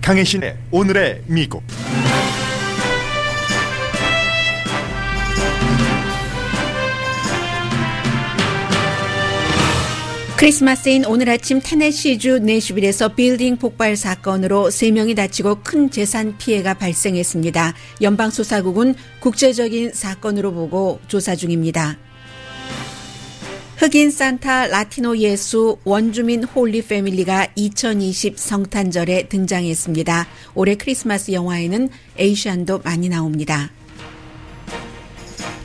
강혜신의 오늘의 미국. 크리스마스인 오늘 아침 테네시주 내슈빌에서 빌딩 폭발 사건으로 3명이 다치고 큰 재산 피해가 발생했습니다. 연방수사국은 국제적인 사건으로 보고 조사 중입니다. 흑인 산타 라티노 예수 원주민 홀리 패밀리가 2020 성탄절에 등장했습니다. 올해 크리스마스 영화에는 에이션도 많이 나옵니다.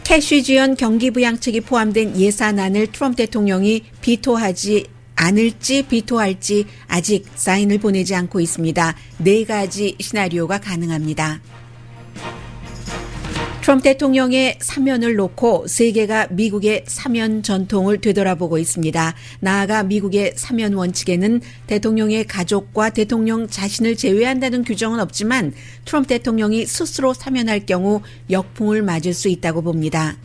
캐시 지원 경기부양책이 포함된 예산안을 트럼프 대통령이 비토하지 않을지 비토할지 아직 사인을 보내지 않고 있습니다. 4가지 시나리오가 가능합니다. 트럼프 대통령의 사면을 놓고 세계가 미국의 사면 전통을 되돌아보고 있습니다. 나아가 미국의 사면 원칙에는 대통령의 가족과 대통령 자신을 제외한다는 규정은 없지만 트럼프 대통령이 스스로 사면할 경우 역풍을 맞을 수 있다고 봅니다.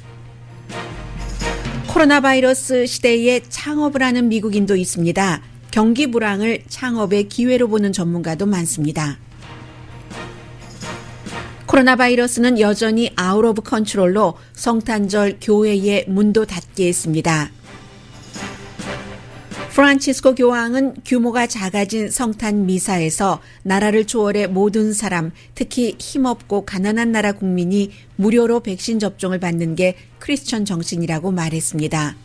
코로나 바이러스 시대에 창업을 하는 미국인도 있습니다. 경기 불황을 창업의 기회로 보는 전문가도 많습니다. 코로나 바이러스는 여전히 아웃 오브 컨트롤로 성탄절 교회의 문도 닫게 했습니다. 프란치스코 교황은 규모가 작아진 성탄 미사에서 나라를 초월해 모든 사람, 특히 힘없고 가난한 나라 국민이 무료로 백신 접종을 받는 게 크리스천 정신이라고 말했습니다.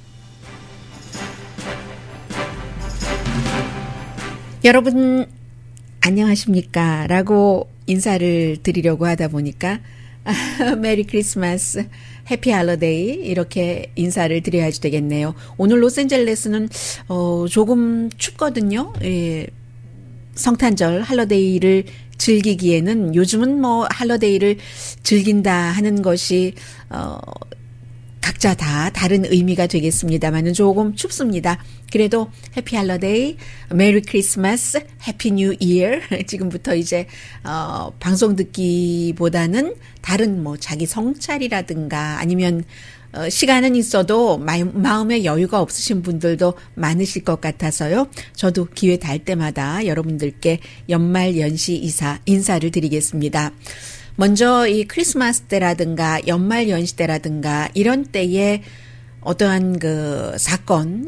여러분 안녕하십니까? 라고 인사를 드리려고 하다 보니까 메리 크리스마스, 해피 할러데이 이렇게 인사를 드려야지 되겠네요. 오늘 로스앤젤레스는 조금 춥거든요. 예, 성탄절 할러데이를 즐기기에는 요즘은 뭐 할러데이를 즐긴다 하는 것이 각자 다 다른 의미가 되겠습니다만은 조금 춥습니다. 그래도 해피 할러데이, 메리 크리스마스, 해피 뉴 이어. 지금부터 이제 방송 듣기보다는 다른 뭐 자기 성찰이라든가 아니면 시간은 있어도 마음에 여유가 없으신 분들도 많으실 것 같아서요. 저도 기회 될 때마다 여러분들께 연말 연시 인사를 드리겠습니다. 먼저 이 크리스마스 때라든가 연말 연시 때라든가 이런 때에 어떠한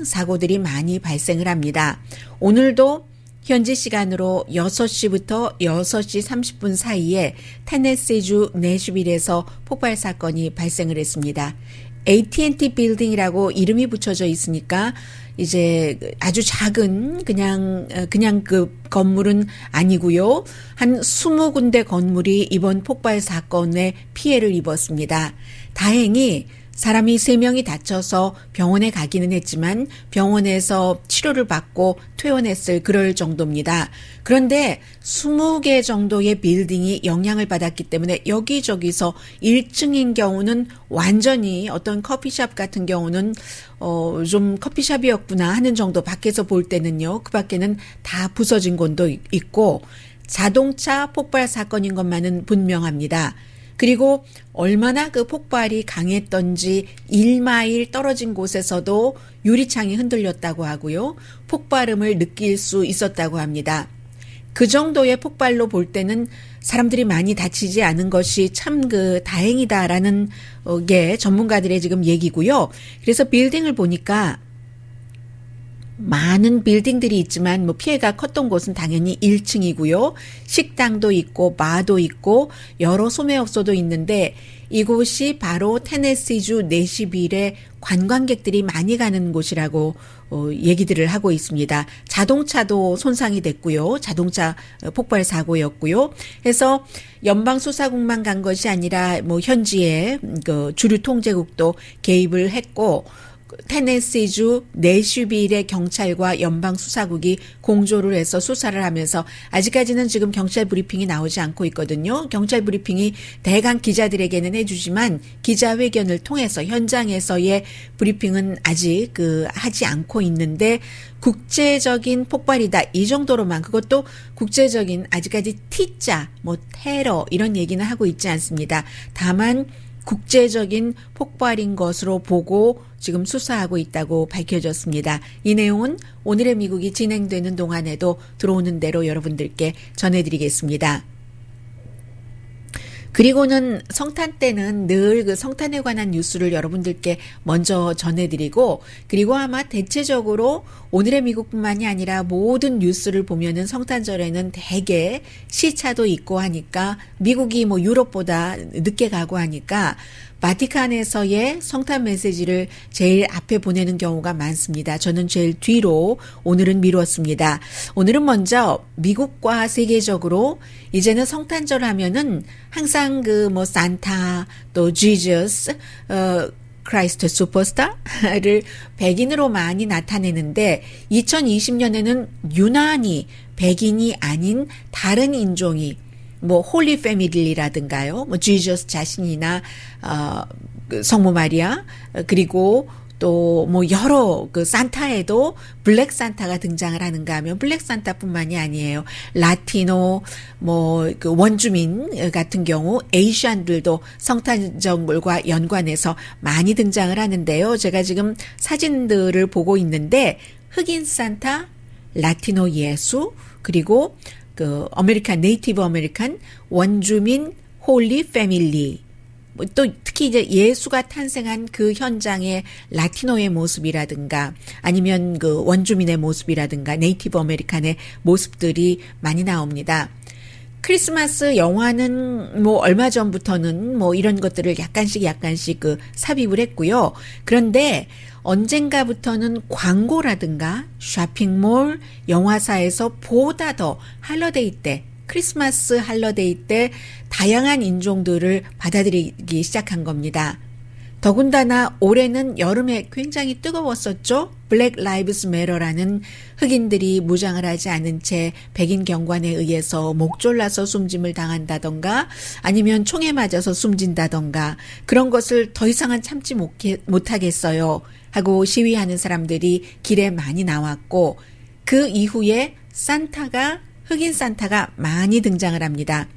사고들이 많이 발생을 합니다. 오늘도 현지 시간으로 6시부터 6시 30분 사이에 테네시주 내슈빌에서 폭발 사건이 발생을 했습니다. AT&T 빌딩이라고 이름이 붙여져 있으니까 이제 아주 작은 그냥 그 건물은 아니고요. 한 20군데 건물이 이번 폭발 사건에 피해를 입었습니다. 다행히 사람이 3명이 다쳐서 병원에 가기는 했지만 병원에서 치료를 받고 퇴원했을 그럴 정도입니다. 그런데 20개 정도의 빌딩이 영향을 받았기 때문에 여기저기서 1층인 경우는 완전히 어떤 커피숍 같은 경우는 좀 커피숍이었구나 하는 정도 밖에서 볼 때는요. 그 밖에는 다 부서진 곳도 있고 자동차 폭발 사건인 것만은 분명합니다. 그리고 얼마나 그 폭발이 강했던지 1마일 떨어진 곳에서도 유리창이 흔들렸다고 하고요. 폭발음을 느낄 수 있었다고 합니다. 그 정도의 폭발로 볼 때는 사람들이 많이 다치지 않은 것이 참 다행이다라는 게 전문가들의 지금 얘기고요. 그래서 빌딩을 보니까 많은 빌딩들이 있지만 뭐 피해가 컸던 곳은 당연히 1층이고요. 식당도 있고 바도 있고 여러 소매업소도 있는데 이곳이 바로 테네시주 내시빌에 관광객들이 많이 가는 곳이라고 얘기들을 하고 있습니다. 자동차도 손상이 됐고요. 자동차 폭발 사고였고요. 해서 연방수사국만 간 것이 아니라 뭐 현지의 주류 통제국도 개입을 했고 테네시주 내슈빌의 경찰과 연방수사국이 공조를 해서 수사를 하면서 아직까지는 지금 경찰 브리핑이 나오지 않고 있거든요. 경찰 브리핑이 대강 기자들에게는 해주지만 기자회견을 통해서 현장에서의 브리핑은 아직 하지 않고 있는데 국제적인 폭발이다. 이 정도로만 그것도 국제적인 아직까지 T자, 테러 이런 얘기는 하고 있지 않습니다. 다만 국제적인 폭발인 것으로 보고 지금 수사하고 있다고 밝혀졌습니다. 이 내용은 오늘의 미국이 진행되는 동안에도 들어오는 대로 여러분들께 전해드리겠습니다. 그리고는 성탄 때는 늘 그 성탄에 관한 뉴스를 여러분들께 먼저 전해드리고, 그리고 아마 대체적으로 오늘의 미국뿐만이 아니라 모든 뉴스를 보면은 성탄절에는 대개 시차도 있고 하니까 미국이 뭐 유럽보다 늦게 가고 하니까 바티칸에서의 성탄 메시지를 제일 앞에 보내는 경우가 많습니다. 저는 제일 뒤로 오늘은 미뤘습니다. 오늘은 먼저 미국과 세계적으로 이제는 성탄절 하면은 항상 그 뭐 산타 또 지저스 크라이스트 슈퍼스타를 백인으로 많이 나타내는데 2020년에는 유난히 백인이 아닌 다른 인종이 뭐 홀리 패밀리라든가요, 뭐 지저스 자신이나 그 성모 마리아, 그리고 또 뭐 여러 그 산타에도 블랙 산타가 등장을 하는가 하면 블랙 산타뿐만이 아니에요. 라티노, 뭐 그 원주민 같은 경우 에이시안들도 성탄절과 연관해서 많이 등장을 하는데요. 제가 지금 사진들을 보고 있는데 흑인 산타, 라티노 예수, 그리고 그 아메리칸 네이티브 아메리칸 원주민 홀리 패밀리, 또 특히 이제 예수가 탄생한 그 현장의 라티노의 모습이라든가 아니면 그 원주민의 모습이라든가 네이티브 아메리칸의 모습들이 많이 나옵니다. 크리스마스 영화는 뭐 얼마 전부터는 뭐 이런 것들을 약간씩 그 삽입을 했고요. 그런데 언젠가부터는 광고라든가 쇼핑몰, 영화사에서 보다 더 할러데이 때, 크리스마스 할러데이 때 다양한 인종들을 받아들이기 시작한 겁니다. 더군다나 올해는 여름에 굉장히 뜨거웠었죠. 블랙 라이브스 매러라는 흑인들이 무장을 하지 않은 채 백인 경관에 의해서 목 졸라서 숨짐을 당한다던가 아니면 총에 맞아서 숨진다던가 그런 것을 더 이상은 참지 못하겠어요 하고 시위하는 사람들이 길에 많이 나왔고, 그 이후에 산타가, 흑인 산타가 많이 등장을 합니다.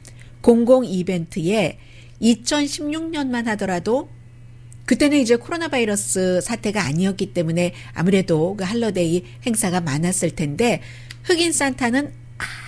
공공 이벤트에 2016년만 하더라도 그때는 이제 코로나 바이러스 사태가 아니었기 때문에 아무래도 그 할러데이 행사가 많았을 텐데 흑인 산타는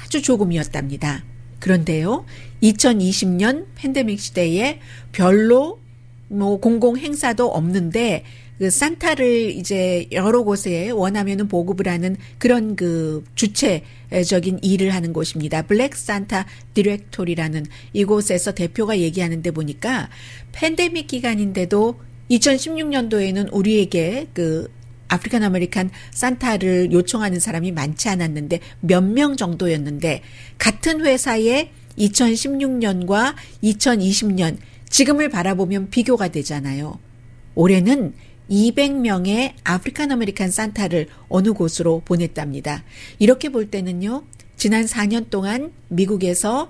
아주 조금이었답니다. 그런데요, 2020년 팬데믹 시대에 별로 뭐 공공 행사도 없는데 그 산타를 이제 여러 곳에 원하면은 보급을 하는 그런 그 주체적인 일을 하는 곳입니다. 블랙 산타 디렉토리라는 이곳에서 대표가 얘기하는데 보니까 팬데믹 기간인데도 2016년도에는 우리에게 그 아프리칸 아메리칸 산타를 요청하는 사람이 많지 않았는데 몇 명 정도였는데, 같은 회사의 2016년과 2020년 지금을 바라보면 비교가 되잖아요. 올해는 200명의 아프리칸 아메리칸 산타를 어느 곳으로 보냈답니다. 이렇게 볼 때는요, 지난 4년 동안 미국에서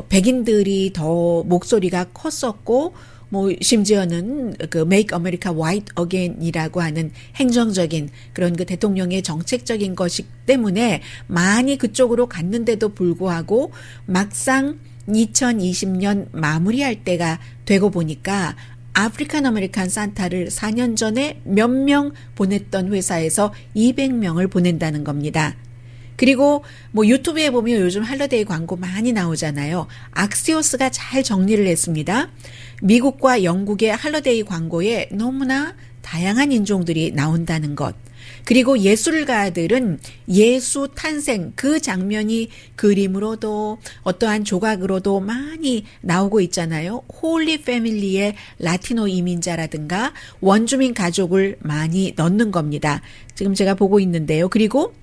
백인들이 더 목소리가 컸었고, 뭐 심지어는 그 Make America White Again이라고 하는 행정적인 그런 그 대통령의 정책적인 것이기 때문에 많이 그쪽으로 갔는데도 불구하고 막상 2020년 마무리할 때가 되고 보니까 아프리칸 아메리칸 산타를 4년 전에 몇 명 보냈던 회사에서 200명을 보낸다는 겁니다. 그리고 뭐 유튜브에 보면 요즘 할러데이 광고 많이 나오잖아요. 악시오스가 잘 정리를 했습니다. 미국과 영국의 할러데이 광고에 너무나 다양한 인종들이 나온다는 것. 그리고 예술가들은 예수 탄생 그 장면이 그림으로도 어떠한 조각으로도 많이 나오고 있잖아요. 홀리 패밀리의 라티노 이민자라든가 원주민 가족을 많이 넣는 겁니다. 지금 제가 보고 있는데요. 그리고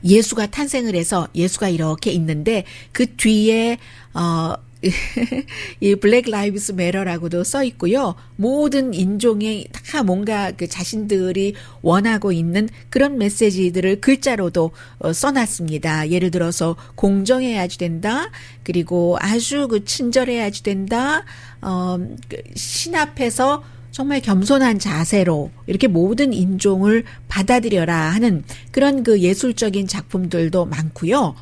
예수가 탄생을 해서 예수가 이렇게 있는데 그 뒤에 이 블랙 라이브스 매러라고도 써 있고요. 모든 인종이 다 뭔가 그 자신들이 원하고 있는 그런 메시지들을 글자로도 써놨습니다. 예를 들어서 공정해야지 된다. 그리고 아주 그 친절해야지 된다. 신 앞에서 정말 겸손한 자세로 이렇게 모든 인종을 받아들여라 하는 그런 그 예술적인 작품들도 많고요.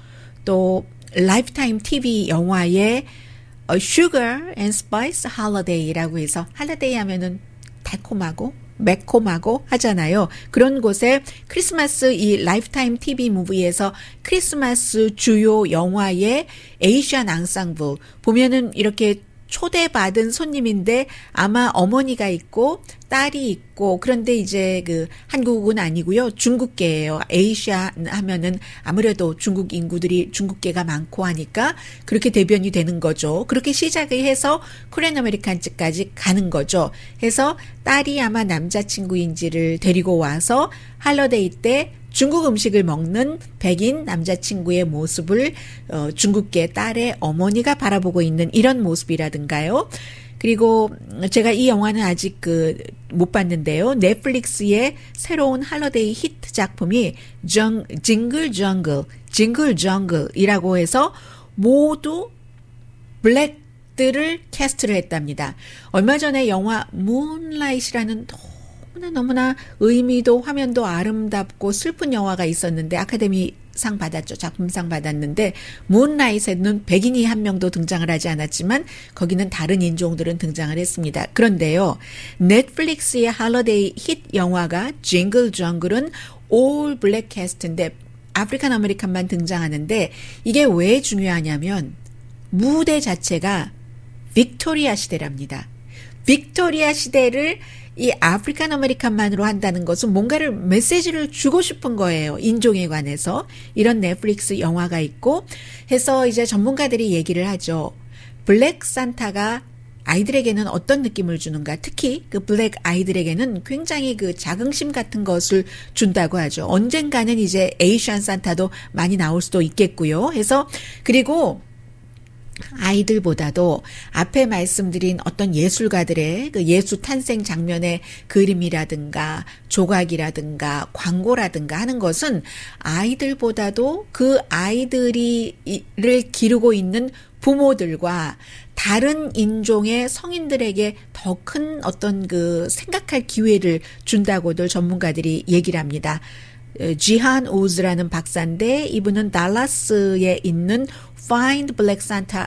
또 라이프타임 TV 영화에 Sugar and Spice Holiday라고 해서 holiday 하면은 달콤하고 매콤하고 하잖아요. 그런 곳에 크리스마스 이 라이프타임 TV 무비에서 크리스마스 주요 영화의 에이시안 앙상블 보면은 이렇게 초대받은 손님인데 아마 어머니가 있고 딸이 있고 그런데 이제 그 한국은 아니고요. 중국계예요. 에이시아 하면은 아무래도 중국 인구들이 중국계가 많고 하니까 그렇게 대변이 되는 거죠. 그렇게 시작을 해서 코리안 아메리칸즈까지 가는 거죠. 해서 딸이 아마 남자친구인지를 데리고 와서 할러데이 때 중국 음식을 먹는 백인 남자친구의 모습을 중국계 딸의 어머니가 바라보고 있는 이런 모습이라든가요. 그리고 제가 이 영화는 아직 못 봤는데요. 넷플릭스의 새로운 할러데이 히트 작품이 징글 정글이라고 해서 모두 블랙들을 캐스트를 했답니다. 얼마 전에 영화 문라이트라는 너무나 의미도 화면도 아름답고 슬픈 영화가 있었는데 아카데미 상 받았죠. 작품상 받았는데 문라이트에는 백인이 한 명도 등장을 하지 않았지만 거기는 다른 인종들은 등장을 했습니다. 그런데요. 넷플릭스의 할러데이 히트 영화가 징글 정글은 올 블랙 캐스트인데 아프리칸 아메리칸만 등장하는데 이게 왜 중요하냐면 무대 자체가 빅토리아 시대랍니다. 빅토리아 시대를 이 아프리칸 아메리칸만으로 한다는 것은 뭔가를 메시지를 주고 싶은 거예요. 인종에 관해서. 이런 넷플릭스 영화가 있고 해서 이제 전문가들이 얘기를 하죠. 블랙 산타가 아이들에게는 어떤 느낌을 주는가. 특히 그 블랙 아이들에게는 굉장히 그 자긍심 같은 것을 준다고 하죠. 언젠가는 이제 에이시안 산타도 많이 나올 수도 있겠고요. 해서 그리고 아이들보다도 앞에 말씀드린 어떤 예술가들의 그 예술 탄생 장면의 그림이라든가 조각이라든가 광고라든가 하는 것은 아이들보다도 그 아이들이를 기르고 있는 부모들과 다른 인종의 성인들에게 더 큰 어떤 그 생각할 기회를 준다고들 전문가들이 얘기를 합니다. 지한 우즈라는 박사인데 이분은 달라스에 있는 Find Black Santa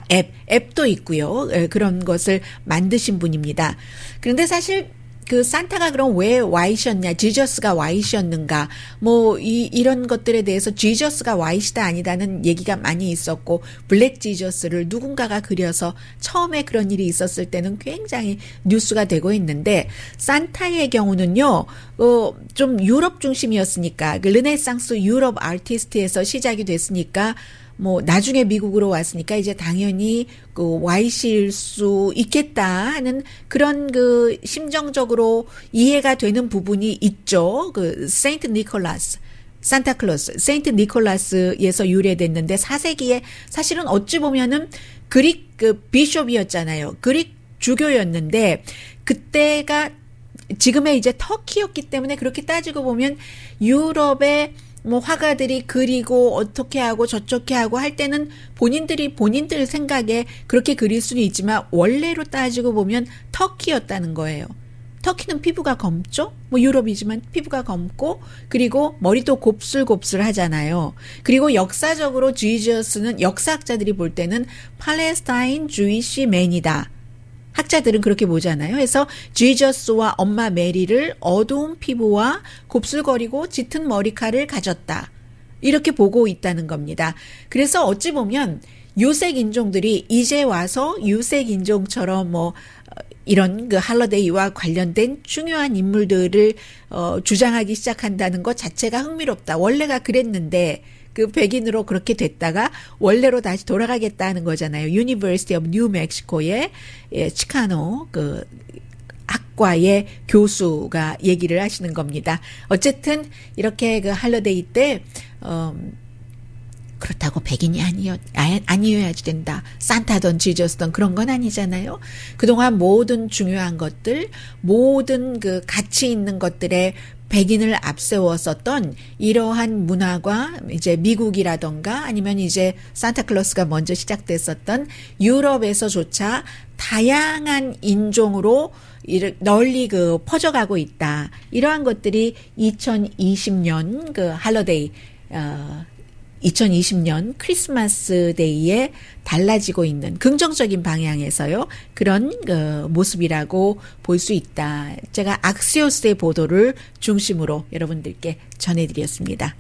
앱도 있고요. 그런 것을 만드신 분입니다. 그런데 사실 그 산타가 그럼 왜 와이시였냐, 지저스가 와이시였는가, 뭐 이런 것들에 대해서 지저스가 와이시다 아니다는 얘기가 많이 있었고 블랙 지저스를 누군가가 그려서 처음에 그런 일이 있었을 때는 굉장히 뉴스가 되고 있는데 산타의 경우는요, 좀 유럽 중심이었으니까 그 르네상스 유럽 아티스트에서 시작이 됐으니까. 뭐 나중에 미국으로 왔으니까 이제 당연히 그 와이시일 수 있겠다 하는 그런 그 심정적으로 이해가 되는 부분이 있죠. 그 세인트 니콜라스, 산타클로스, 세인트 니콜라스에서 유래됐는데 4세기에 사실은 어찌 보면은 그릭 그 비숍이었잖아요. 그릭 주교였는데 그때가 지금의 이제 터키였기 때문에 그렇게 따지고 보면 유럽의 뭐 화가들이 그리고 어떻게 하고 저렇게 하고 할 때는 본인들 생각에 그렇게 그릴 수는 있지만 원래로 따지고 보면 터키였다는 거예요. 터키는 피부가 검죠? 뭐 유럽이지만 피부가 검고 그리고 머리도 곱슬곱슬 하잖아요. 그리고 역사적으로 지저스는 역사학자들이 볼 때는 팔레스타인 주이시 맨이다. 학자들은 그렇게 보잖아요. 그래서 지저스와 엄마 메리를 어두운 피부와 곱슬거리고 짙은 머리카락을 가졌다. 이렇게 보고 있다는 겁니다. 그래서 어찌 보면 유색 인종들이 이제 와서 유색 인종처럼 뭐 이런 그 할러데이와 관련된 중요한 인물들을 주장하기 시작한다는 것 자체가 흥미롭다. 원래가 그랬는데 그 백인으로 그렇게 됐다가 원래로 다시 돌아가겠다는 거잖아요. 유니버시티 오브 뉴 멕시코의 치카노 그 학과의 교수가 얘기를 하시는 겁니다. 어쨌든 이렇게 그 할러데이 때 그렇다고 백인이 아니어야지 된다. 산타든 지저스든 그런 건 아니잖아요. 그동안 모든 중요한 것들, 모든 그 가치 있는 것들에 백인을 앞세웠었던 이러한 문화가 이제 미국이라던가 아니면 이제 산타클로스가 먼저 시작됐었던 유럽에서조차 다양한 인종으로 널리 그 퍼져가고 있다. 이러한 것들이 2020년 그 할러데이 2020년 크리스마스 데이에 달라지고 있는 긍정적인 방향에서요. 그런 모습이라고 볼 수 있다. 제가 악시오스의 보도를 중심으로 여러분들께 전해드렸습니다.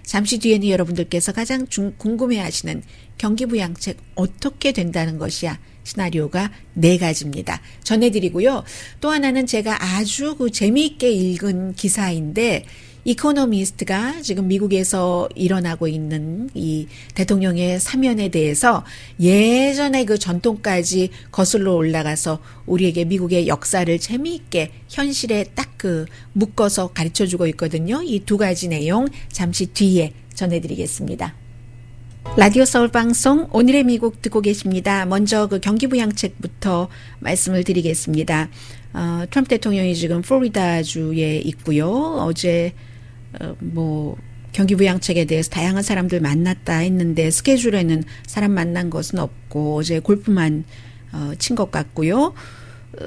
잠시 뒤에는 여러분들께서 가장 궁금해하시는 경기부양책 어떻게 된다는 것이야 시나리오가 4가지입니다. 전해드리고요. 또 하나는 제가 아주 재미있게 읽은 기사인데 이코노미스트가 지금 미국에서 일어나고 있는 이 대통령의 사면에 대해서 예전의 그 전통까지 거슬러 올라가서 우리에게 미국의 역사를 재미있게 현실에 딱 묶어서 가르쳐주고 있거든요. 이 2가지 내용 잠시 뒤에 전해드리겠습니다. 라디오 서울 방송 오늘의 미국 듣고 계십니다. 먼저 그 경기부양책부터 말씀을 드리겠습니다. 트럼프 대통령이 지금 플로리다주에 있고요. 어제 경기부양책에 대해서 다양한 사람들 만났다 했는데 스케줄에는 사람 만난 것은 없고 어제 골프만 친 것 같고요.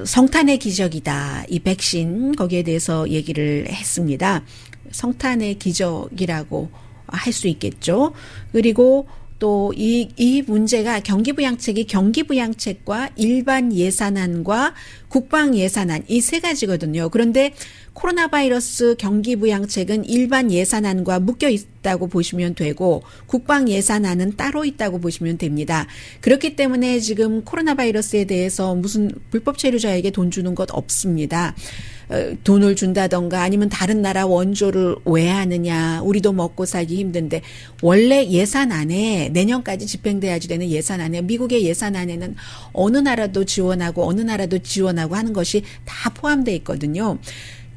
성탄의 기적이다. 이 백신 거기에 대해서 얘기를 했습니다. 성탄의 기적이라고 할 수 있겠죠. 그리고 또 이 문제가 경기부양책이 경기부양책과 일반 예산안과 국방 예산안 이 3가지거든요. 그런데 코로나 바이러스 경기부양책은 일반 예산안과 묶여 있다고 보시면 되고 국방 예산안은 따로 있다고 보시면 됩니다. 그렇기 때문에 지금 코로나 바이러스에 대해서 무슨 불법 체류자에게 돈 주는 것 없습니다. 돈을 준다던가 아니면 다른 나라 원조를 왜 하느냐. 우리도 먹고 살기 힘든데 원래 예산안에 내년까지 집행돼야지 되는 예산안에 미국의 예산안에는 어느 나라도 지원하고 어느 나라도 지원하고 하는 것이 다 포함되어 있거든요.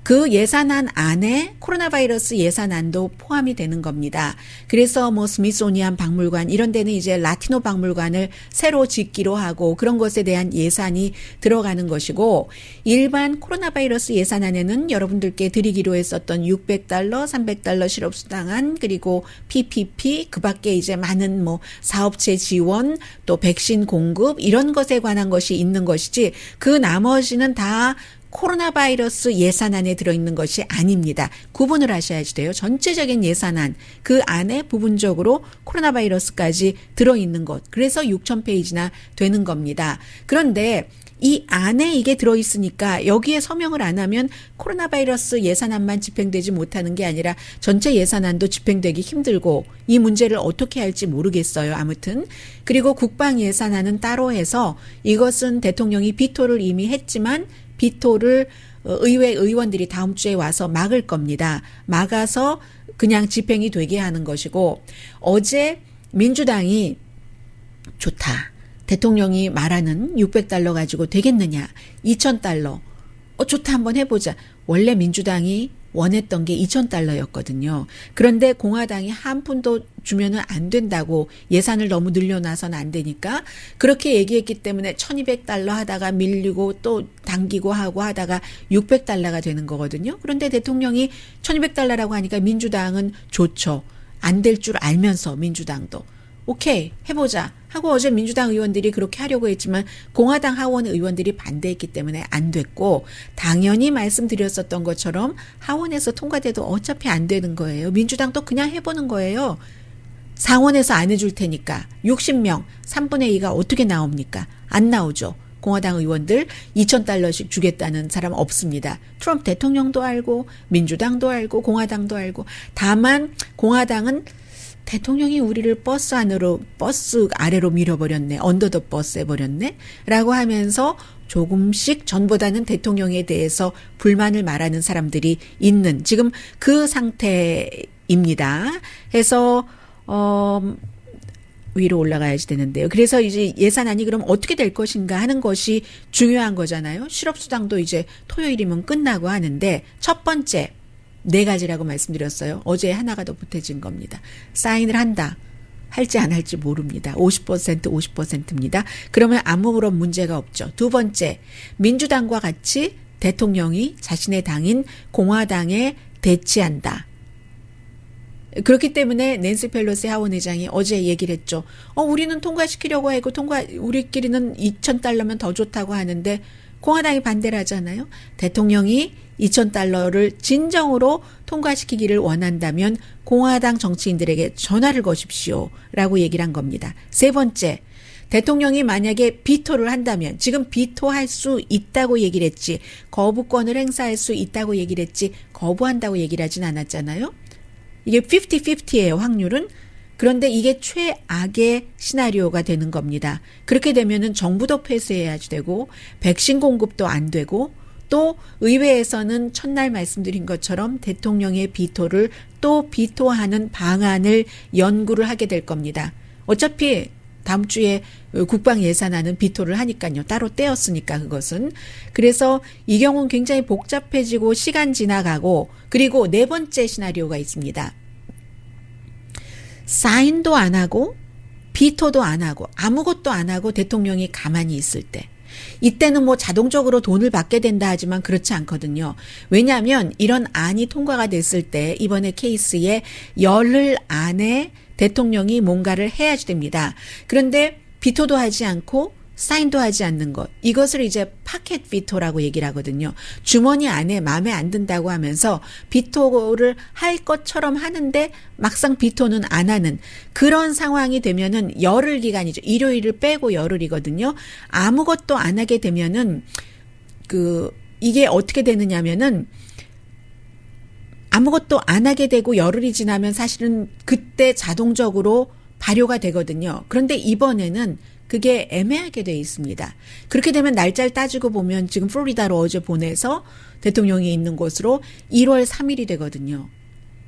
그 예산안 안에 코로나 바이러스 예산안도 포함이 되는 겁니다. 그래서 스미소니안 박물관 이런 데는 이제 라티노 박물관을 새로 짓기로 하고 그런 것에 대한 예산이 들어가는 것이고 일반 코로나 바이러스 예산안에는 여러분들께 드리기로 했었던 $600, $300 실업수당안 그리고 PPP 그 밖에 이제 많은 사업체 지원 또 백신 공급 이런 것에 관한 것이 있는 것이지 그 나머지는 다 코로나 바이러스 예산안에 들어있는 것이 아닙니다. 구분을 하셔야지 돼요. 전체적인 예산안 그 안에 부분적으로 코로나 바이러스까지 들어있는 것. 그래서 6,000페이지나 되는 겁니다. 그런데 이 안에 이게 들어있으니까 여기에 서명을 안 하면 코로나 바이러스 예산안만 집행되지 못하는 게 아니라 전체 예산안도 집행되기 힘들고 이 문제를 어떻게 할지 모르겠어요. 아무튼. 그리고 국방 예산안은 따로 해서 이것은 대통령이 비토를 이미 했지만 비토를 의회 의원들이 다음 주에 와서 막을 겁니다. 막아서 그냥 집행이 되게 하는 것이고 어제 민주당이 좋다. 대통령이 말하는 $600 가지고 되겠느냐. $2,000. 좋다 한번 해보자. 원래 민주당이 원했던 게 $2,000였거든요. 그런데 공화당이 한 푼도 주면은 안 된다고 예산을 너무 늘려놔서는 안 되니까 그렇게 얘기했기 때문에 $1,200 하다가 밀리고 또 당기고 하고 하다가 $600가 되는 거거든요. 그런데 대통령이 $1,200라고 하니까 민주당은 좋죠. 안 될 줄 알면서 민주당도 오케이 해보자 하고 어제 민주당 의원들이 그렇게 하려고 했지만 공화당 하원 의원들이 반대했기 때문에 안 됐고 당연히 말씀드렸었던 것처럼 하원에서 통과돼도 어차피 안 되는 거예요. 민주당도 그냥 해보는 거예요. 상원에서 안 해줄 테니까 60명 3분의 2가 어떻게 나옵니까? 안 나오죠. 공화당 의원들 $2,000씩 주겠다는 사람 없습니다. 트럼프 대통령도 알고 민주당도 알고 공화당도 알고 다만 공화당은 대통령이 우리를 버스 아래로 밀어버렸네. 언더 더 버스 해버렸네. 라고 하면서 조금씩 전보다는 대통령에 대해서 불만을 말하는 사람들이 있는 지금 그 상태입니다. 해서 위로 올라가야지 되는데요. 그래서 이제 예산안이 그럼 어떻게 될 것인가 하는 것이 중요한 거잖아요. 실업수당도 이제 토요일이면 끝나고 하는데 첫 번째 4가지라고 말씀드렸어요. 어제 하나가 더 보태진 겁니다. 사인을 한다. 할지 안 할지 모릅니다. 50%입니다. 그러면 아무런 문제가 없죠. 두 번째, 민주당과 같이 대통령이 자신의 당인 공화당에 대치한다. 그렇기 때문에 낸시 펠로시 하원 의장이 어제 얘기를 했죠. 우리는 통과시키려고 하고 우리끼리는 $2,000면 더 좋다고 하는데 공화당이 반대를 하잖아요. 대통령이 2,000달러를 진정으로 통과시키기를 원한다면 공화당 정치인들에게 전화를 거십시오. 라고 얘기를 한 겁니다. 세 번째, 대통령이 만약에 비토를 한다면, 지금 비토할 수 있다고 얘기를 했지, 거부권을 행사할 수 있다고 얘기를 했지, 거부한다고 얘기를 하진 않았잖아요. 이게 50-50예요, 확률은. 그런데 이게 최악의 시나리오가 되는 겁니다. 그렇게 되면은 정부도 폐쇄해야 되고, 백신 공급도 안 되고, 또 의회에서는 첫날 말씀드린 것처럼 대통령의 비토를 또 비토하는 방안을 연구를 하게 될 겁니다. 어차피 다음 주에 국방 예산안은 비토를 하니까요. 따로 떼었으니까 그것은. 그래서 이 경우는 굉장히 복잡해지고 시간 지나가고, 그리고 네 번째 시나리오가 있습니다. 사인도 안 하고 비토도 안 하고 아무것도 안 하고 대통령이 가만히 있을 때, 이때는 뭐 자동적으로 돈을 받게 된다 하지만 그렇지 않거든요. 왜냐하면 이런 안이 통과가 됐을 때 이번에 케이스에 열흘 안에 대통령이 뭔가를 해야지 됩니다. 그런데 비토도 하지 않고 사인도 하지 않는 것, 이것을 이제 파켓 비토라고 얘기를 하거든요. 주머니 안에 마음에 안 든다고 하면서 비토를 할 것처럼 하는데 막상 비토는 안 하는 그런 상황이 되면은 열흘 기간이죠. 일요일을 빼고 열흘이거든요. 아무것도 안 하게 되면은 이게 어떻게 되느냐면은, 아무것도 안 하게 되고 열흘이 지나면 사실은 그때 자동적으로 발효가 되거든요. 그런데 이번에는 그게 애매하게 돼 있습니다. 그렇게 되면 날짜를 따지고 보면 지금 플로리다로 어제 보내서 대통령이 있는 곳으로 1월 3일이 되거든요.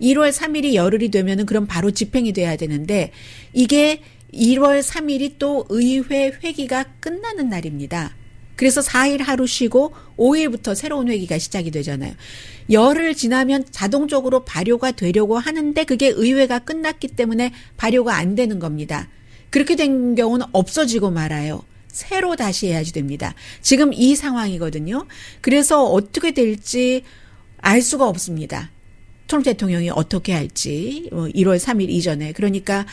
1월 3일이 열흘이 되면은 그럼 바로 집행이 돼야 되는데, 이게 1월 3일이 또 의회 회기가 끝나는 날입니다. 그래서 4일 하루 쉬고 5일부터 새로운 회기가 시작이 되잖아요. 열흘 지나면 자동적으로 발효가 되려고 하는데 그게 의회가 끝났기 때문에 발효가 안 되는 겁니다. 그렇게 된 경우는 없어지고 말아요. 새로 다시 해야지 됩니다. 지금 이 상황이거든요. 그래서 어떻게 될지 알 수가 없습니다. 트럼프 대통령이 어떻게 할지 1월 3일 이전에. 그러니까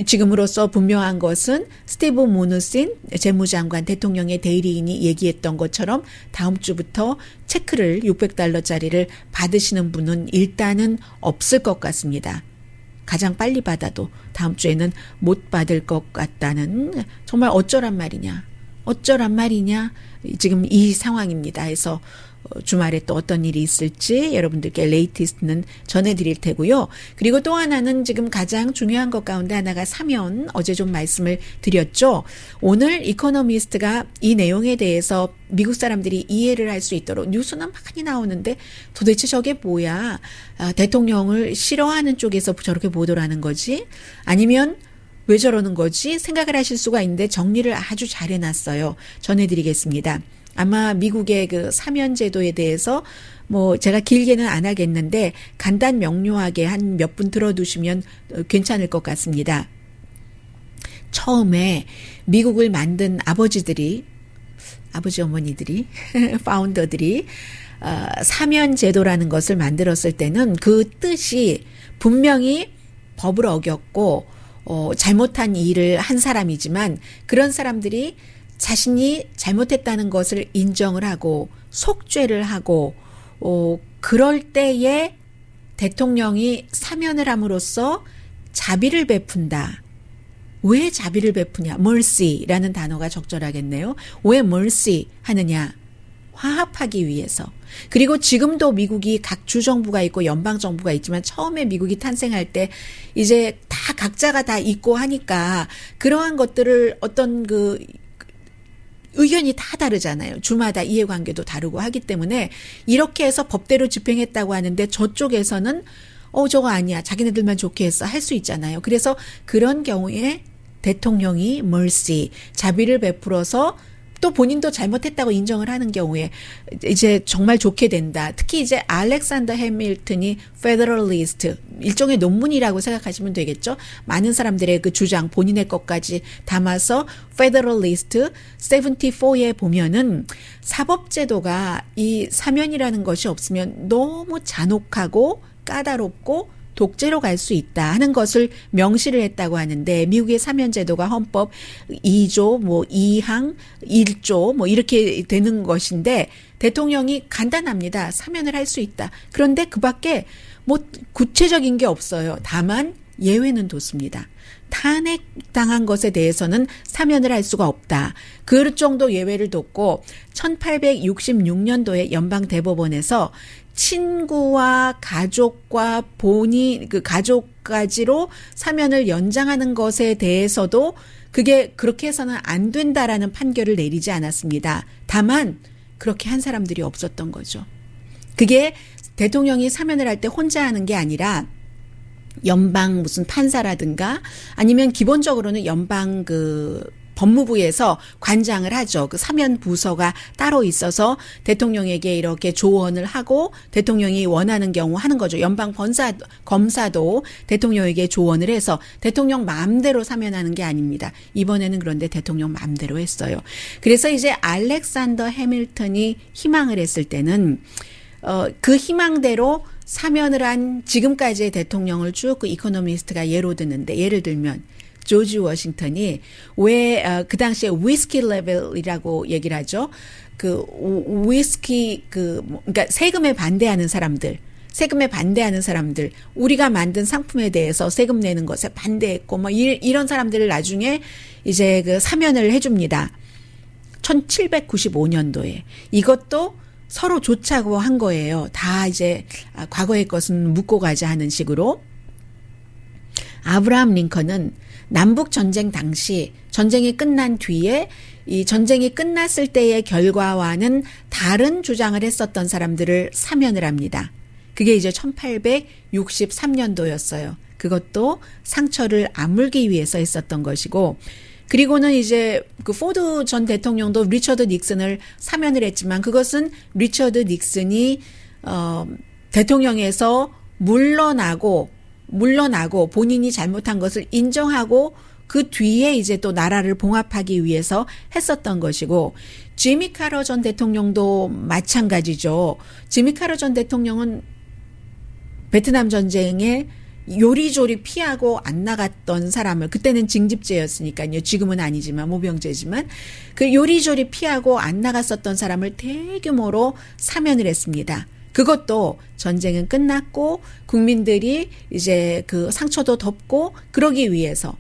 지금으로서 분명한 것은 스티브 무누신 재무장관 대통령의 대리인이 얘기했던 것처럼 다음 주부터 체크를 600달러짜리를 받으시는 분은 일단은 없을 것 같습니다. 가장 빨리 받아도 다음 주에는 못 받을 것 같다는, 정말 어쩌란 말이냐 지금 이 상황입니다. 해서 주말에 또 어떤 일이 있을지 여러분들께 레이티스트는 전해드릴 테고요. 그리고 또 하나는 지금 가장 중요한 것 가운데 하나가 사면, 어제 좀 말씀을 드렸죠. 오늘 이코노미스트가 이 내용에 대해서 미국 사람들이 이해를 할 수 있도록, 뉴스는 많이 나오는데 도대체 저게 뭐야, 대통령을 싫어하는 쪽에서 저렇게 보도를 하는 거지, 아니면 왜 저러는 거지 생각을 하실 수가 있는데 정리를 아주 잘 해놨어요. 전해드리겠습니다. 아마 미국의 그 사면 제도에 대해서 뭐 제가 길게는 안 하겠는데 간단 명료하게 한 몇 분 들어두시면 괜찮을 것 같습니다. 처음에 미국을 만든 아버지 어머니들이 파운더들이 사면 제도라는 것을 만들었을 때는 그 뜻이 분명히 법을 어겼고 잘못한 일을 한 사람이지만, 그런 사람들이 자신이 잘못했다는 것을 인정을 하고 속죄를 하고 그럴 때에 대통령이 사면을 함으로써 자비를 베푼다. 왜 자비를 베푸냐? mercy라는 단어가 적절하겠네요. 왜 mercy 하느냐? 화합하기 위해서. 그리고 지금도 미국이 각 주정부가 있고 연방정부가 있지만, 처음에 미국이 탄생할 때 이제 다 각자가 다 있고 하니까 그러한 것들을 어떤 의견이 다 다르잖아요. 주마다 이해관계도 다르고 하기 때문에 이렇게 해서 법대로 집행했다고 하는데 저쪽에서는 저거 아니야, 자기네들만 좋게 했어 할 수 있잖아요. 그래서 그런 경우에 대통령이 mercy, 자비를 베풀어서 또 본인도 잘못했다고 인정을 하는 경우에 이제 정말 좋게 된다. 특히 이제 알렉산더 해밀턴이 페더럴리스트, 일종의 논문이라고 생각하시면 되겠죠. 많은 사람들의 그 주장, 본인의 것까지 담아서 페더럴리스트 74에 보면은 사법제도가 이 사면이라는 것이 없으면 너무 잔혹하고 까다롭고 독재로 갈 수 있다 하는 것을 명시를 했다고 하는데 미국의 사면제도가 헌법 2조 뭐 2항 1조 뭐 이렇게 되는 것인데 대통령이 간단합니다. 사면을 할 수 있다. 그런데 그밖에 뭐 구체적인 게 없어요. 다만 예외는 뒀습니다. 탄핵당한 것에 대해서는 사면을 할 수가 없다. 그 정도 예외를 뒀고 1866년도에 연방대법원에서 친구와 가족과 본인 그 가족까지로 사면을 연장하는 것에 대해서도 그게 그렇게 해서는 안 된다라는 판결을 내리지 않았습니다. 다만 그렇게 한 사람들이 없었던 거죠. 그게 대통령이 사면을 할 때 혼자 하는 게 아니라 연방 무슨 판사라든가 아니면 기본적으로는 연방 그 법무부에서 관장을 하죠. 그 사면 부서가 따로 있어서 대통령에게 이렇게 조언을 하고 대통령이 원하는 경우 하는 거죠. 연방 검사도 대통령에게 조언을 해서 대통령 마음대로 사면하는 게 아닙니다. 이번에는 그런데 대통령 마음대로 했어요. 그래서 이제 알렉산더 해밀턴이 희망을 했을 때는 그 희망대로 사면을 한 지금까지의 대통령을 쭉 그 이코노미스트가 예로 드는데 예를 들면 조지 워싱턴이 왜 그 당시에 위스키 레벨이라고 얘기를 하죠. 그 위스키 그러니까 세금에 반대하는 사람들 우리가 만든 상품에 대해서 세금 내는 것에 반대했고 뭐 이런 사람들을 나중에 이제 그 사면을 해줍니다. 1795년도에 이것도 서로 좋자고 한 거예요. 다 이제 과거의 것은 묻고 가자 하는 식으로. 아브라함 링컨은 남북 전쟁 당시 전쟁이 끝난 뒤에 이 전쟁이 끝났을 때의 결과와는 다른 주장을 했었던 사람들을 사면을 합니다. 그게 이제 1863년도였어요. 그것도 상처를 아물기 위해서 했었던 것이고 그리고는 이제 그 포드 전 대통령도 리처드 닉슨을 사면을 했지만 그것은 리처드 닉슨이 대통령에서 물러나고 본인이 잘못한 것을 인정하고 그 뒤에 이제 또 나라를 봉합하기 위해서 했었던 것이고 지미 카터 전 대통령도 마찬가지죠. 지미 카터 전 대통령은 베트남 전쟁에 요리조리 피하고 안 나갔던 사람을 그때는 징집제였으니까요. 지금은 아니지만 모병제지만 그 요리조리 피하고 안 나갔었던 사람을 대규모로 사면을 했습니다. 그것도 전쟁은 끝났고 국민들이 이제 그 상처도 덮고 그러기 위해서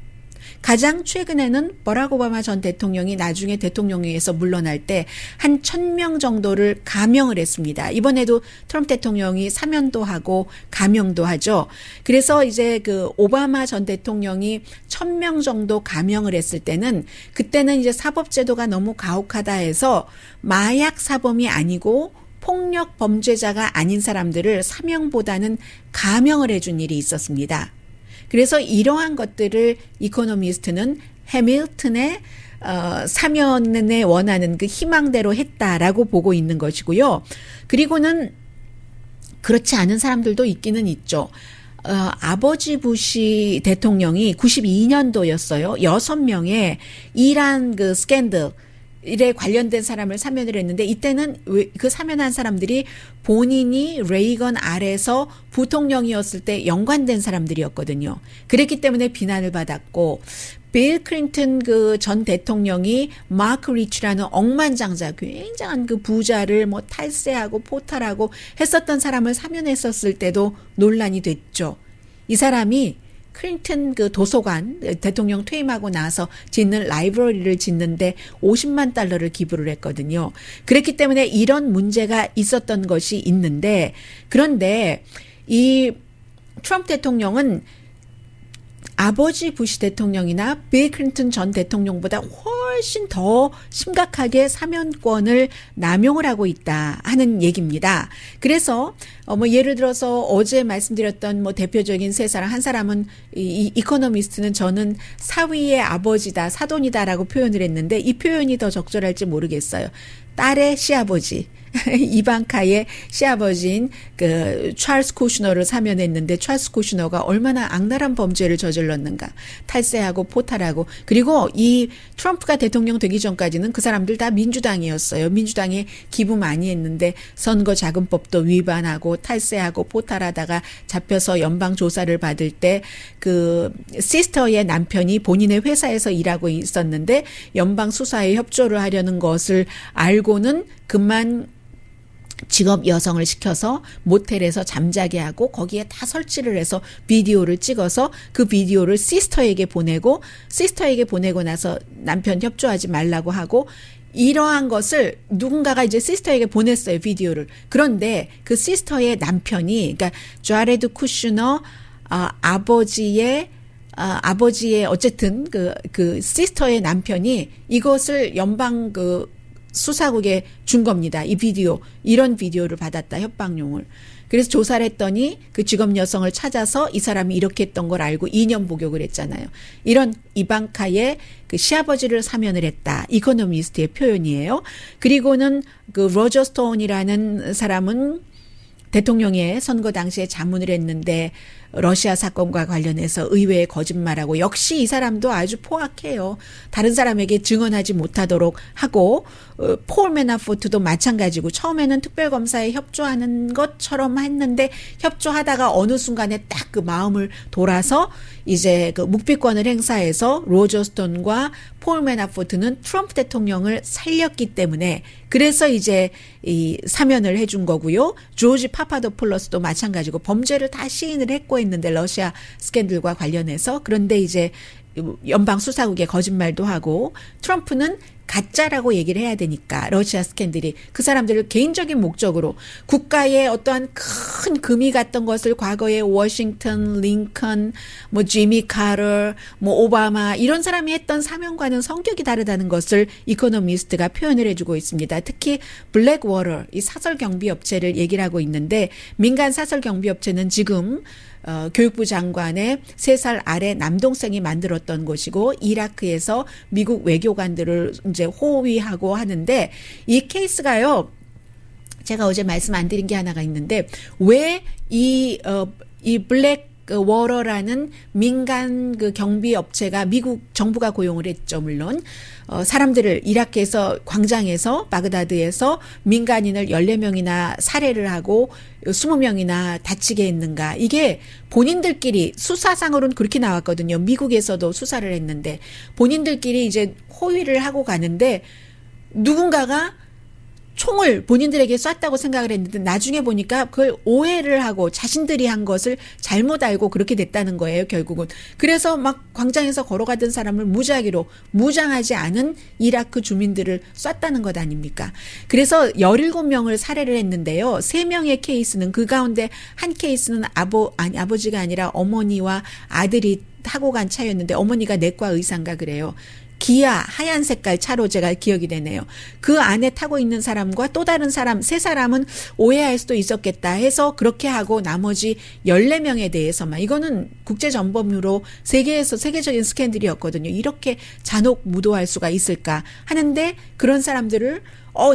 가장 최근에는 버락 오바마 전 대통령이 나중에 대통령회에서 물러날 때 한 1,000명 정도를 감형을 했습니다. 이번에도 트럼프 대통령이 사면도 하고 감형도 하죠. 그래서 이제 그 오바마 전 대통령이 1,000명 정도 감형을 했을 때는 그때는 이제 사법제도가 너무 가혹하다 해서 마약 사범이 아니고 폭력 범죄자가 아닌 사람들을 사형보다는 감형을 해준 일이 있었습니다. 그래서 이러한 것들을 이코노미스트는 해밀턴의 사면에 원하는 그 희망대로 했다라고 보고 있는 것이고요. 그리고는 그렇지 않은 사람들도 있기는 있죠. 아버지 부시 대통령이 92년도였어요. 6명의 이란 그 스캔들 일에 관련된 사람을 사면을 했는데 이때는 그 사면한 사람들이 본인이 레이건 아래서 부통령이었을 때 연관된 사람들이었거든요. 그랬기 때문에 비난을 받았고 빌 클린턴 그 전 대통령이 마크 리치라는 억만장자 굉장한 그 부자를 뭐 탈세하고 포탈하고 했었던 사람을 사면했었을 때도 논란이 됐죠. 이 사람이 클린턴 그 도서관 대통령 퇴임하고 나서 짓는 라이브러리를 짓는데 50만 달러를 기부를 했거든요. 그렇기 때문에 이런 문제가 있었던 것이 있는데 그런데 이 트럼프 대통령은 아버지 부시 대통령이나 빌 클린턴 전 대통령보다 훨씬 더 심각하게 사면권을 남용을 하고 있다 하는 얘기입니다. 그래서 뭐 예를 들어서 어제 말씀드렸던 뭐 대표적인 세 사람 한 사람은 이 이코노미스트는 저는 사위의 아버지다 사돈이다라고 표현을 했는데 이 표현이 더 적절할지 모르겠어요. 딸의 시아버지 이방카의 시아버지인 그 찰스 쿠슈너를 사면했는데 찰스 쿠슈너가 얼마나 악랄한 범죄를 저질렀는가. 탈세하고 포탈하고 그리고 이 트럼프가 대통령 되기 전까지는 그 사람들 다 민주당이었어요. 민주당에 기부 많이 했는데 선거자금법도 위반하고 탈세하고 포탈하다가 잡혀서 연방 조사를 받을 때 그 시스터의 남편이 본인의 회사에서 일하고 있었는데 연방 수사에 협조를 하려는 것을 알고는 그만 직업 여성을 시켜서 모텔에서 잠자게 하고 거기에 다 설치를 해서 비디오를 찍어서 그 비디오를 시스터에게 보내고 나서 남편 협조하지 말라고 하고 이러한 것을 누군가가 이제 시스터에게 보냈어요, 비디오를. 그런데 그 시스터의 남편이 그러니까 자레드 쿠슈너 아버지의 어쨌든 그 시스터의 남편이 이것을 연방 수사국에 준 겁니다. 이 비디오, 이런 비디오를 받았다, 협박용을. 그래서 조사를 했더니 그 직업 여성을 찾아서 이 사람이 이렇게 했던 걸 알고 2년 복역을 했잖아요. 이런 이방카의 그 시아버지를 사면을 했다. 이코노미스트의 표현이에요. 그리고는 그 로저 스톤이라는 사람은 대통령의 선거 당시에 자문을 했는데 러시아 사건과 관련해서 의회에 거짓말하고 역시 이 사람도 아주 포악해요. 다른 사람에게 증언하지 못하도록 하고 폴 매나포트도 마찬가지고 처음에는 특별검사에 협조하는 것처럼 했는데 협조하다가 어느 순간에 딱 그 마음을 돌아서 이제 그 묵비권을 행사해서 로저 스톤과 폴 매나포트는 트럼프 대통령을 살렸기 때문에 그래서 이제 이 사면을 해준 거고요. 조지 파파도폴로스도 마찬가지고 범죄를 다 시인을 했고 했는데 러시아 스캔들과 관련해서 그런데 이제 연방 수사국에 거짓말도 하고 트럼프는 가짜라고 얘기를 해야 되니까 러시아 스캔들이 그 사람들을 개인적인 목적으로 국가에 어떠한 큰 금이 갔던 것을 과거에 워싱턴, 링컨, 뭐 지미 카터, 뭐 오바마 이런 사람이 했던 사명과는 성격이 다르다는 것을 이코노미스트가 표현을 해주고 있습니다. 특히 블랙워터 이 사설 경비 업체를 얘기를 하고 있는데 민간 사설 경비 업체는 지금 교육부 장관의 3살 아래 남동생이 만들었던 곳이고 이라크에서 미국 외교관들을 이제 호위하고 하는데 이 케이스가요. 제가 어제 말씀 안 드린 게 하나가 있는데 왜 이 블랙 워러라는 민간 그 경비 업체가 미국 정부가 고용을 했죠, 물론. 사람들을 이라크에서 광장에서 바그다드에서 민간인을 14명이나 살해를 하고 20명이나 다치게 했는가. 이게 본인들끼리 수사상으로는 그렇게 나왔거든요. 미국에서도 수사를 했는데 본인들끼리 이제 호위를 하고 가는데 누군가가 총을 본인들에게 쐈다고 생각을 했는데 나중에 보니까 그걸 오해를 하고 자신들이 한 것을 잘못 알고 그렇게 됐다는 거예요, 결국은. 그래서 막 광장에서 걸어가던 사람을 무작위로 무장하지 않은 이라크 주민들을 쐈다는 것 아닙니까? 그래서 17명을 살해를 했는데요. 3명의 케이스는 그 가운데 한 케이스는 아버지가 아니라 어머니와 아들이 타고 간 차였는데 어머니가 내과 의사인가 그래요. 기아 하얀 색깔 차로 제가 기억이 되네요. 그 안에 타고 있는 사람과 또 다른 사람 3사람은 오해할 수도 있었겠다 해서 그렇게 하고 나머지 14명에 대해서만 이거는 국제전범으로 세계적인 스캔들이었거든요. 이렇게 잔혹 무도할 수가 있을까 하는데 그런 사람들을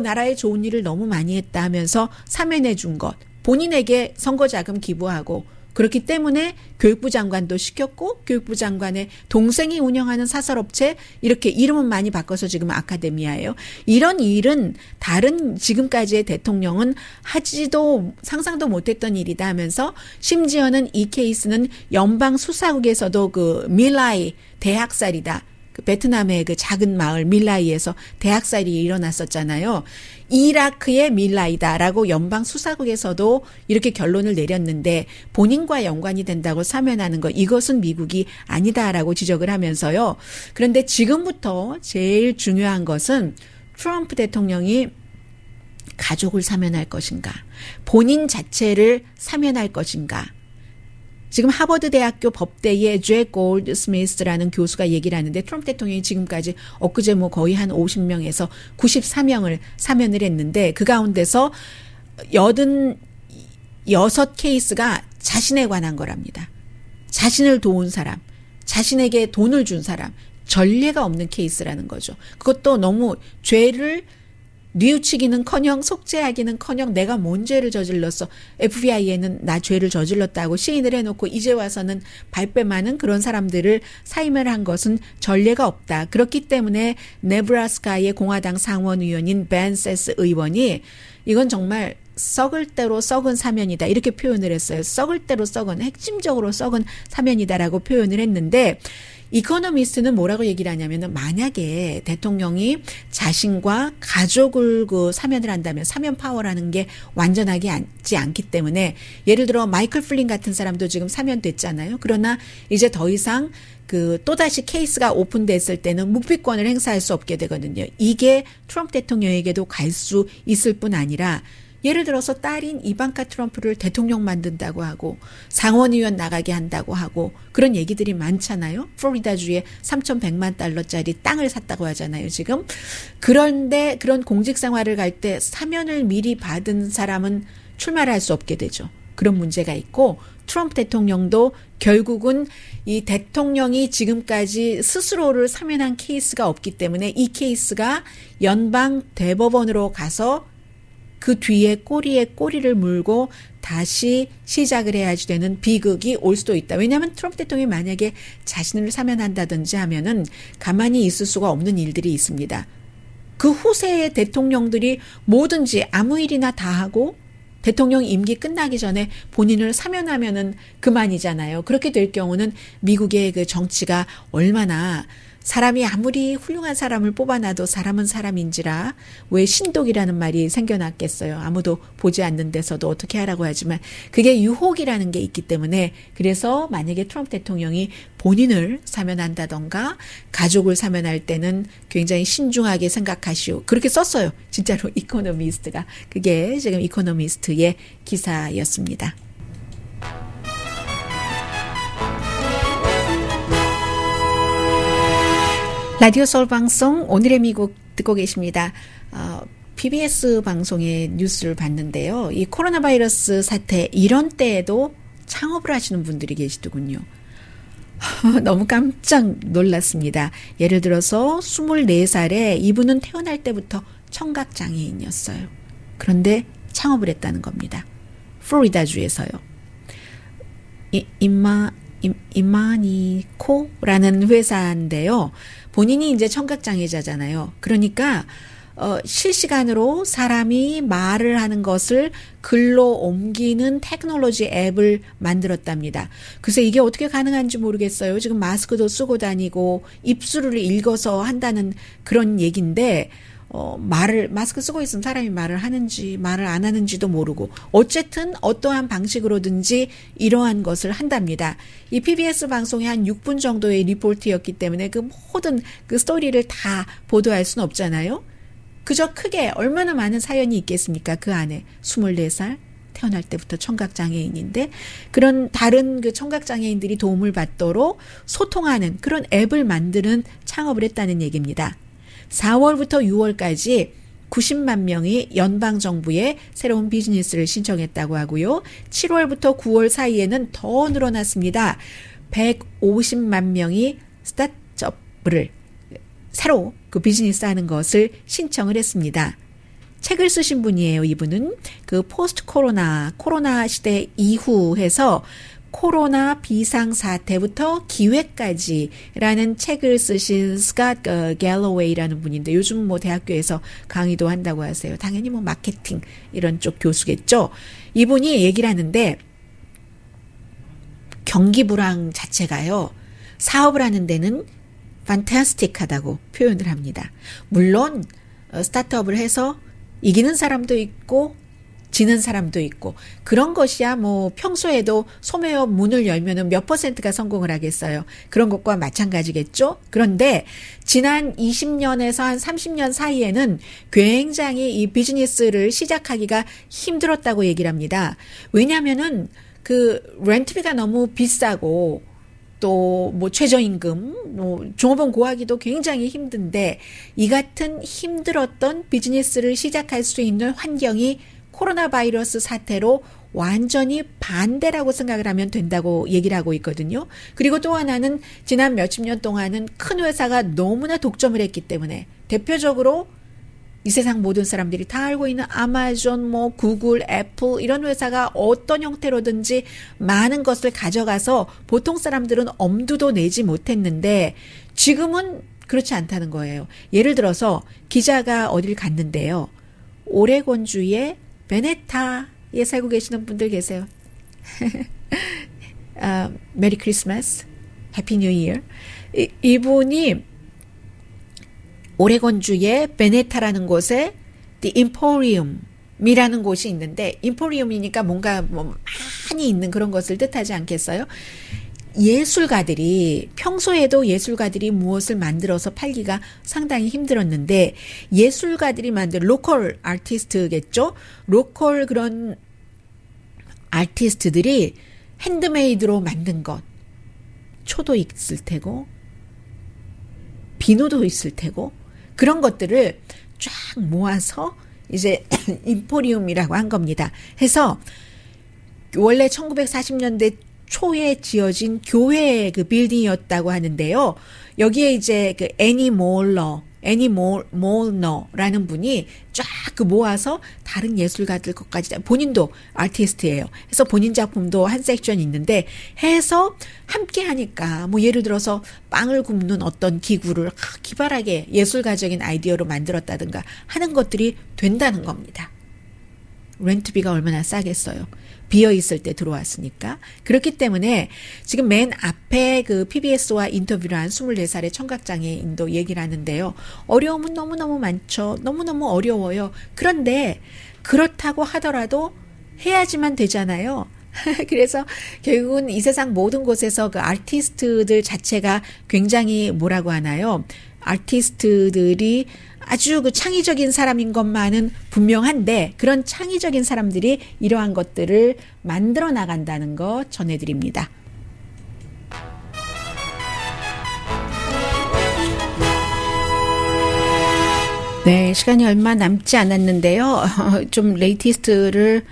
나라에 좋은 일을 너무 많이 했다 하면서 사면해 준 것. 본인에게 선거자금 기부하고 그렇기 때문에 교육부 장관도 시켰고 교육부 장관의 동생이 운영하는 사설업체 이렇게 이름은 많이 바꿔서 지금 아카데미아예요. 이런 일은 다른 지금까지의 대통령은 하지도 상상도 못했던 일이다 하면서 심지어는 이 케이스는 연방 수사국에서도 그 밀라이 대학살이다. 그 베트남의 그 작은 마을 밀라이에서 대학살이 일어났었잖아요. 이라크의 밀라이다라고 연방 수사국에서도 이렇게 결론을 내렸는데 본인과 연관이 된다고 사면하는 것 이것은 미국이 아니다라고 지적을 하면서요. 그런데 지금부터 제일 중요한 것은 트럼프 대통령이 가족을 사면할 것인가 본인 자체를 사면할 것인가. 지금 하버드 대학교 법대의 죄 골드스미스라는 교수가 얘기를 하는데 트럼프 대통령이 지금까지 엊그제 뭐 거의 한 50명에서 94명을 사면을 했는데 그 가운데서 86케이스가 자신에 관한 거랍니다. 자신을 도운 사람, 자신에게 돈을 준 사람, 전례가 없는 케이스라는 거죠. 그것도 너무 죄를 뉘우치기는커녕 속죄하기는커녕 내가 뭔 죄를 저질렀어. FBI에는 나 죄를 저질렀다고 시인을 해놓고 이제 와서는 발뺌하는 그런 사람들을 사임을 한 것은 전례가 없다. 그렇기 때문에 네브라스카의 공화당 상원의원인 벤 세스 의원이 이건 정말 썩을 대로 썩은 사면이다. 이렇게 표현을 했어요. 썩을 대로 썩은, 핵심적으로 썩은 사면이다라고 표현을 했는데 이코노미스트는 뭐라고 얘기를 하냐면은 만약에 대통령이 자신과 가족을 사면을 한다면 사면 파워라는 게 완전하게 앉지 않기 때문에 예를 들어 마이클 플린 같은 사람도 지금 사면됐잖아요. 그러나 이제 더 이상 또다시 케이스가 오픈됐을 때는 묵비권을 행사할 수 없게 되거든요. 이게 트럼프 대통령에게도 갈 수 있을 뿐 아니라 예를 들어서 딸인 이방카 트럼프를 대통령 만든다고 하고 상원의원 나가게 한다고 하고 그런 얘기들이 많잖아요. 플로리다주에 3,100만 달러짜리 땅을 샀다고 하잖아요, 지금. 그런데 그런 공직 생활을 갈 때 사면을 미리 받은 사람은 출마를 할 수 없게 되죠. 그런 문제가 있고 트럼프 대통령도 결국은 이 대통령이 지금까지 스스로를 사면한 케이스가 없기 때문에 이 케이스가 연방 대법원으로 가서 그 뒤에 꼬리에 꼬리를 물고 다시 시작을 해야지 되는 비극이 올 수도 있다. 왜냐하면 트럼프 대통령이 만약에 자신을 사면한다든지 하면은 가만히 있을 수가 없는 일들이 있습니다. 그 후세의 대통령들이 뭐든지 아무 일이나 다 하고 대통령 임기 끝나기 전에 본인을 사면하면은 그만이잖아요. 그렇게 될 경우는 미국의 그 정치가 얼마나 사람이 아무리 훌륭한 사람을 뽑아놔도 사람은 사람인지라 왜 신독이라는 말이 생겨났겠어요. 아무도 보지 않는 데서도 어떻게 하라고 하지만 그게 유혹이라는 게 있기 때문에 그래서 만약에 트럼프 대통령이 본인을 사면한다던가 가족을 사면할 때는 굉장히 신중하게 생각하시오. 그렇게 썼어요. 진짜로 이코노미스트가. 그게 지금 이코노미스트의 기사였습니다. 라디오 서울 방송 오늘의 미국 듣고 계십니다. PBS 방송의 뉴스를 봤는데요. 이 코로나 바이러스 사태 이런 때에도 창업을 하시는 분들이 계시더군요. 너무 깜짝 놀랐습니다. 예를 들어서 24살에 이분은 태어날 때부터 청각장애인이었어요. 그런데 창업을 했다는 겁니다. 플로리다주에서요. 이마니코라는 회사인데요. 본인이 이제 청각장애자잖아요. 그러니까 실시간으로 사람이 말을 하는 것을 글로 옮기는 테크놀로지 앱을 만들었답니다. 그래서 이게 어떻게 가능한지 모르겠어요. 지금 마스크도 쓰고 다니고 입술을 읽어서 한다는 그런 얘기인데 마스크 쓰고 있으면 사람이 말을 하는지 말을 안 하는지도 모르고 어쨌든 어떠한 방식으로든지 이러한 것을 한답니다. 이 PBS 방송이 한 6분 정도의 리포트였기 때문에 그 모든 그 스토리를 다 보도할 수는 없잖아요. 그저 크게 얼마나 많은 사연이 있겠습니까? 그 안에 24살 태어날 때부터 청각장애인인데 그런 다른 그 청각장애인들이 도움을 받도록 소통하는 그런 앱을 만드는 창업을 했다는 얘기입니다. 4월부터 6월까지 90만 명이 연방정부에 새로운 비즈니스를 신청했다고 하고요. 7월부터 9월 사이에는 더 늘어났습니다. 150만 명이 스타트업을 새로 그 비즈니스 하는 것을 신청을 했습니다. 책을 쓰신 분이에요. 이분은 그 포스트 코로나 시대 이후 해서 코로나 비상사태부터 기회까지라는 책을 쓰신 스캇 갤러웨이라는 분인데 요즘 뭐 대학교에서 강의도 한다고 하세요. 당연히 뭐 마케팅 이런 쪽 교수겠죠. 이분이 얘기를 하는데 경기 불황 자체가요. 사업을 하는 데는 판타스틱하다고 표현을 합니다. 물론 스타트업을 해서 이기는 사람도 있고 지는 사람도 있고 그런 것이야 뭐 평소에도 소매업 문을 열면은 몇 %가 성공을 하겠어요. 그런 것과 마찬가지겠죠. 그런데 지난 20년에서 한 30년 사이에는 굉장히 이 비즈니스를 시작하기가 힘들었다고 얘기를 합니다. 왜냐하면은 그 렌트비가 너무 비싸고 또 뭐 최저임금, 뭐 종업원 구하기도 굉장히 힘든데 이 같은 힘들었던 비즈니스를 시작할 수 있는 환경이 코로나 바이러스 사태로 완전히 반대라고 생각을 하면 된다고 얘기를 하고 있거든요. 그리고 또 하나는 지난 몇십 년 동안은 큰 회사가 너무나 독점을 했기 때문에 대표적으로 이 세상 모든 사람들이 다 알고 있는 아마존, 뭐 구글, 애플 이런 회사가 어떤 형태로든지 많은 것을 가져가서 보통 사람들은 엄두도 내지 못했는데 지금은 그렇지 않다는 거예요. 예를 들어서 기자가 어딜 갔는데요. 오레곤주의 베네타에 살고 계시는 분들 계세요. 메리 크리스마스, 해피 뉴 이어. 이분이 오레곤주의 베네타라는 곳에 The Emporium이라는 곳이 있는데 임포리움이니까 뭔가 뭐 많이 있는 그런 것을 뜻하지 않겠어요? 예술가들이 평소에도 예술가들이 무엇을 만들어서 팔기가 상당히 힘들었는데 예술가들이 만든 로컬 아티스트겠죠? 로컬 그런 아티스트들이 핸드메이드로 만든 것 초도 있을 테고 비누도 있을 테고 그런 것들을 쫙 모아서 이제 임포리움이라고 한 겁니다. 해서 원래 1940년대 초에 지어진 교회 그 빌딩이었다고 하는데요. 여기에 이제 그 애니 몰너라는 분이 쫙 그 모아서 다른 예술가들 것까지 본인도 아티스트예요. 그래서 본인 작품도 한 섹션이 있는데 해서 함께 하니까 뭐 예를 들어서 빵을 굽는 어떤 기구를 기발하게 예술가적인 아이디어로 만들었다든가 하는 것들이 된다는 겁니다. 렌트비가 얼마나 싸겠어요. 비어 있을 때 들어왔으니까. 그렇기 때문에 지금 맨 앞에 그 PBS와 인터뷰를 한 24살의 청각장애인도 얘기를 하는데요. 어려움은 너무너무 많죠. 너무너무 어려워요. 그런데 그렇다고 하더라도 해야지만 되잖아요. 그래서 결국은 이 세상 모든 곳에서 그 아티스트들 자체가 굉장히 뭐라고 하나요? 아티스트들이 아주 그 창의적인 사람인 것만은 분명한데 그런 창의적인 사람들이 이러한 것들을 만들어 나간다는 거 전해드립니다. 네, 시간이 얼마 남지 않았는데요. 좀 레이티스트를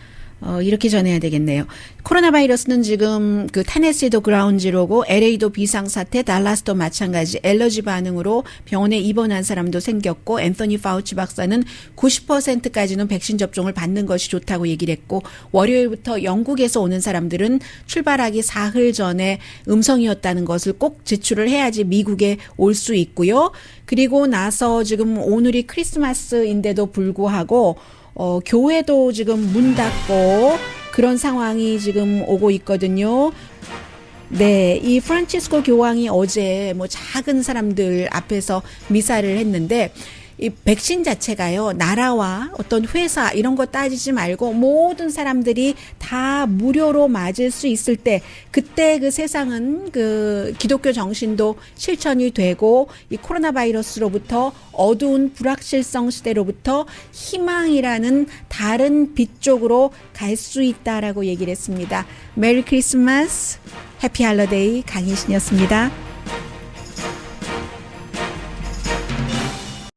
이렇게 전해야 되겠네요. 코로나 바이러스는 지금 그 테네시도 그라운드 제로고 LA도 비상사태, 달라스도 마찬가지 엘러지 반응으로 병원에 입원한 사람도 생겼고 앤서니 파우치 박사는 90%까지는 백신 접종을 받는 것이 좋다고 얘기를 했고 월요일부터 영국에서 오는 사람들은 출발하기 사흘 전에 음성이었다는 것을 꼭 제출을 해야지 미국에 올 수 있고요. 그리고 나서 지금 오늘이 크리스마스인데도 불구하고 교회도 지금 문 닫고 그런 상황이 지금 오고 있거든요. 네, 이 프란치스코 교황이 어제 뭐 작은 사람들 앞에서 미사를 했는데 이 백신 자체가요, 나라와 어떤 회사 이런 거 따지지 말고 모든 사람들이 다 무료로 맞을 수 있을 때 그때 그 세상은 그 기독교 정신도 실천이 되고 이 코로나 바이러스로부터 어두운 불확실성 시대로부터 희망이라는 다른 빛 쪽으로 갈 수 있다라고 얘기를 했습니다. 메리 크리스마스, 해피 할러데이 강희신이었습니다.